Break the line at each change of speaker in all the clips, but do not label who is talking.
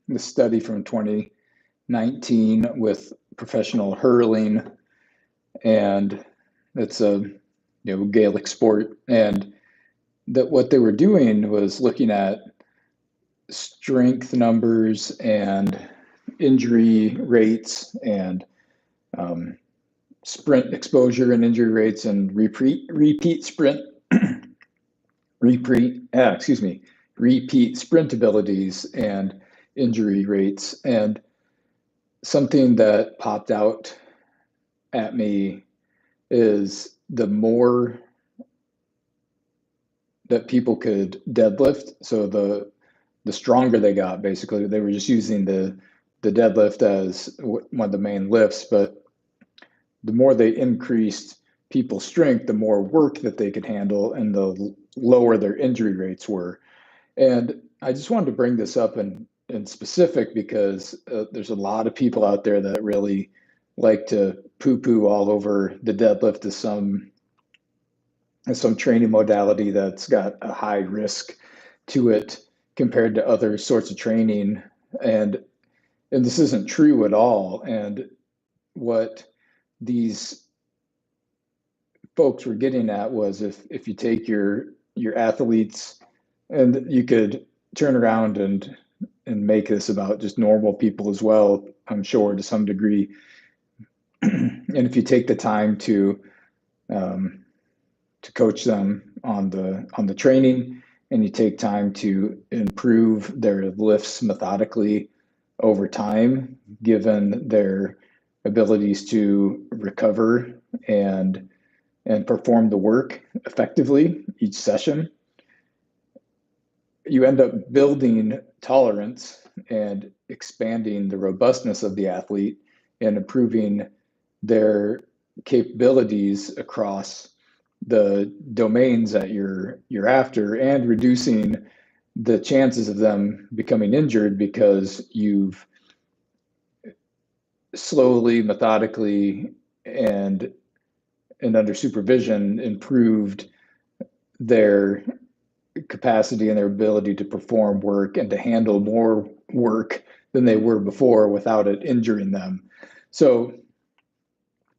the study from 2019 with professional hurling, and it's a Gaelic sport, and that what they were doing was looking at strength numbers and injury rates and sprint exposure and injury rates and repeat sprint repeat sprint abilities and injury rates. And something that popped out at me is the more that people could deadlift, so the stronger they got. Basically, they were just using the deadlift as one of the main lifts, but the more they increased people's strength, the more work that they could handle and the lower their injury rates were. And I just wanted to bring this up in specific because there's a lot of people out there that really like to poo-poo all over the deadlift as some training modality that's got a high risk to it compared to other sorts of training. And this isn't true at all. And what these folks were getting at was if you take your athletes, and you could turn around and make this about just normal people as well, I'm sure, to some degree. And if you take the time to coach them on the training, and you take time to improve their lifts methodically over time, given their abilities to recover and perform the work effectively each session, you end up building tolerance and expanding the robustness of the athlete and improving their capabilities across the domains that you're after, and reducing the chances of them becoming injured because you've slowly, methodically, and under supervision improved their capacity and their ability to perform work and to handle more work than they were before without it injuring them. So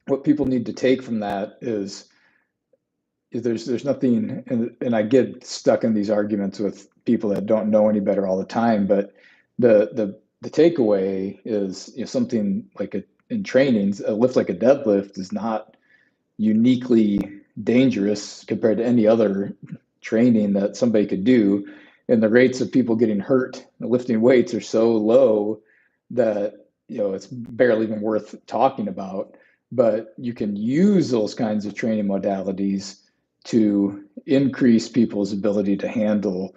what people need to take from that is there's nothing, and I get stuck in these arguments with people that don't know any better all the time, but the takeaway is, something like in trainings, a lift like a deadlift is not uniquely dangerous compared to any other training that somebody could do. And the rates of people getting hurt lifting weights are so low that it's barely even worth talking about. But you can use those kinds of training modalities to increase people's ability to handle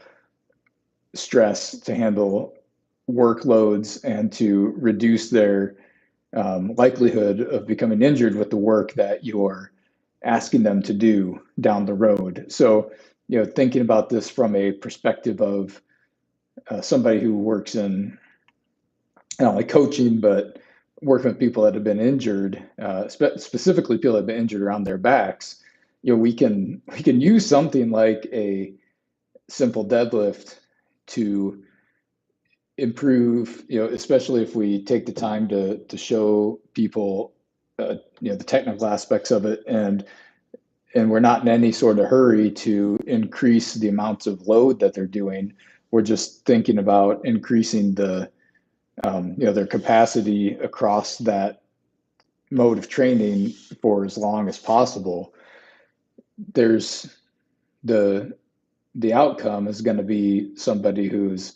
stress, to handle workloads, and to reduce their likelihood of becoming injured with the work that you're asking them to do down the road. So, thinking about this from a perspective of somebody who works in not only coaching, but working with people that have been injured, specifically people that have been injured around their backs, we can use something like a simple deadlift to improve, especially if we take the time to show people, the technical aspects of it, and we're not in any sort of hurry to increase the amounts of load that they're doing. We're just thinking about increasing the, their capacity across that mode of training for as long as possible. There's the outcome is going to be somebody who's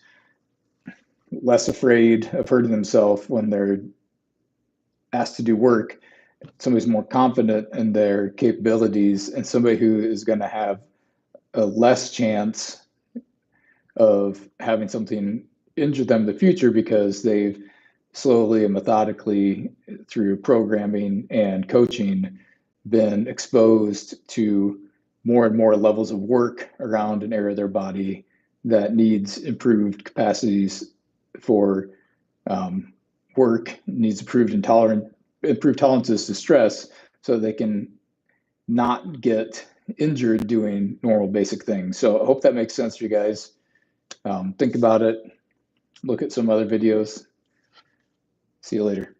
less afraid of hurting themselves when they're asked to do work, somebody's more confident in their capabilities, and somebody who is going to have a less chance of having something injure them in the future because they've slowly and methodically, through programming and coaching, been exposed to more and more levels of work around an area of their body that needs improved capacities for work, needs improved tolerances to stress, so they can not get injured doing normal basic things. So I hope that makes sense to you guys. Think about it. look at some other videos. See you later.